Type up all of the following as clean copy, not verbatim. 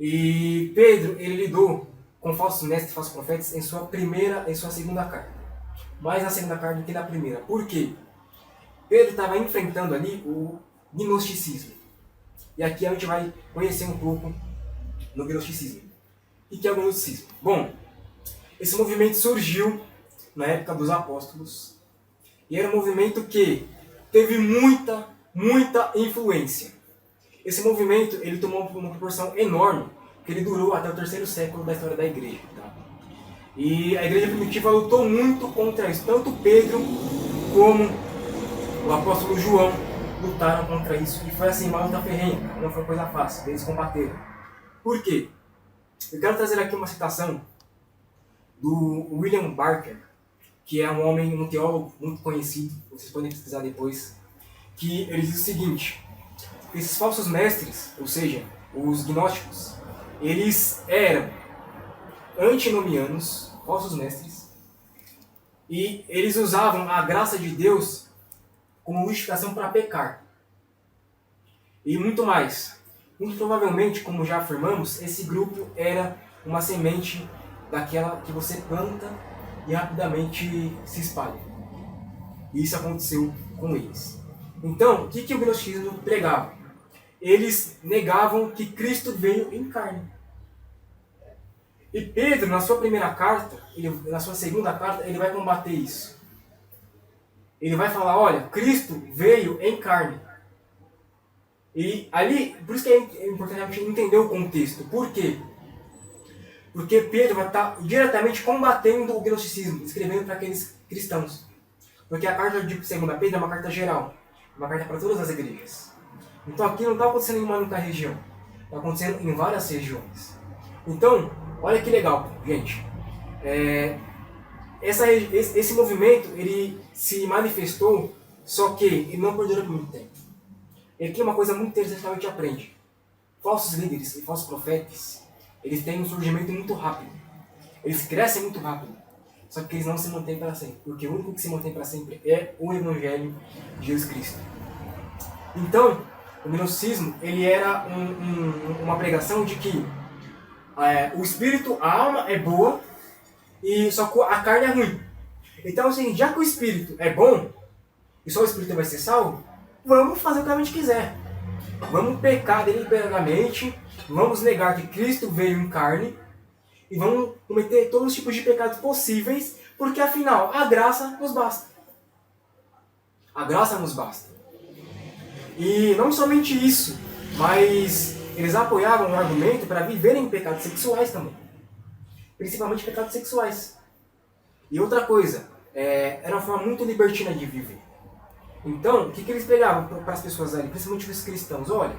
E Pedro, ele lidou com falsos mestres e falsos profetas em sua segunda carta. Mais na segunda carta do que na primeira. Por quê? Pedro estava enfrentando ali o gnosticismo. E aqui a gente vai conhecer um pouco no gnosticismo. O que é o gnosticismo? Bom, esse movimento surgiu na época dos apóstolos. E era um movimento que teve muita influência. Esse movimento ele tomou uma proporção enorme, que ele durou até o terceiro século da história da igreja. Tá? E a igreja primitiva lutou muito contra isso. Tanto Pedro como o apóstolo João lutaram contra isso. E foi assim, uma luta ferrenha. Não foi coisa fácil, eles combateram. Por quê? Eu quero trazer aqui uma citação do William Barker, que é um homem, um teólogo muito conhecido, vocês podem pesquisar depois, que ele diz o seguinte: esses falsos mestres, ou seja, os gnósticos, eles eram antinomianos, falsos mestres, e eles usavam a graça de Deus como justificação para pecar. E muito mais. Muito provavelmente, como já afirmamos, esse grupo era uma semente daquela que você planta e rapidamente se espalha. E isso aconteceu com eles. Então, o que o gnosticismo pregava? Eles negavam que Cristo veio em carne. E Pedro, na sua primeira carta, na sua segunda carta, ele vai combater isso. Ele vai falar, olha, Cristo veio em carne. E ali, por isso que é importante a gente entender o contexto. Por quê? Porque Pedro vai estar diretamente combatendo o gnosticismo, escrevendo para aqueles cristãos. Porque a carta de 2 Pedro é uma carta geral, uma carta para todas as igrejas. Então aqui não está acontecendo em uma única região, está acontecendo em várias regiões. Então, olha que legal, gente. Esse movimento ele se manifestou, só que ele não perdurou por muito tempo. E aqui é uma coisa muito interessante que a gente aprende. Falsos líderes e falsos profetas, eles têm um surgimento muito rápido. Eles crescem muito rápido. Só que eles não se mantêm para sempre. Porque o único que se mantém para sempre é o Evangelho de Jesus Cristo. Então, o gnosticismo, ele era uma pregação de que o espírito, a alma é boa, e só que a carne é ruim. Então, assim, já que o espírito é bom, e só o espírito vai ser salvo, vamos fazer o que a gente quiser. Vamos pecar deliberadamente, vamos negar que Cristo veio em carne, e vamos cometer todos os tipos de pecados possíveis, porque afinal, a graça nos basta. A graça nos basta. E não somente isso, mas eles apoiavam o argumento para viverem pecados sexuais também. Principalmente pecados sexuais. E outra coisa, era uma forma muito libertina de viver. Então, o que eles pregavam para as pessoas ali, principalmente os cristãos? Olha,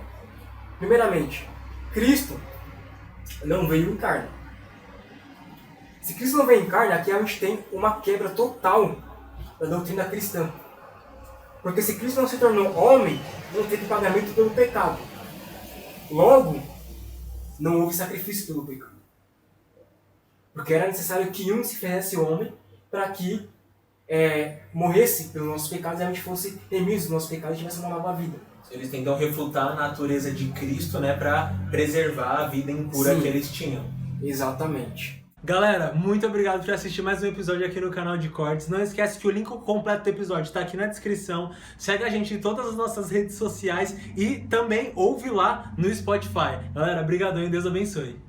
primeiramente, Cristo não veio em carne. Se Cristo não veio em carne, aqui a gente tem uma quebra total da doutrina cristã. Porque se Cristo não se tornou homem, não teve pagamento pelo pecado. Logo, não houve sacrifício pelo pecado. Porque era necessário que um se fizesse homem para que morresse pelos nossos pecados e a gente fosse remidos dos nossos pecados e tivesse uma nova vida. Eles tentam refutar a natureza de Cristo, né, para preservar a vida impura que eles tinham. Exatamente. Galera, muito obrigado por assistir mais um episódio aqui no canal de Cortes. Não esquece que o link completo do episódio está aqui na descrição. Segue a gente em todas as nossas redes sociais e também ouve lá no Spotify. Galera, brigadão e Deus abençoe.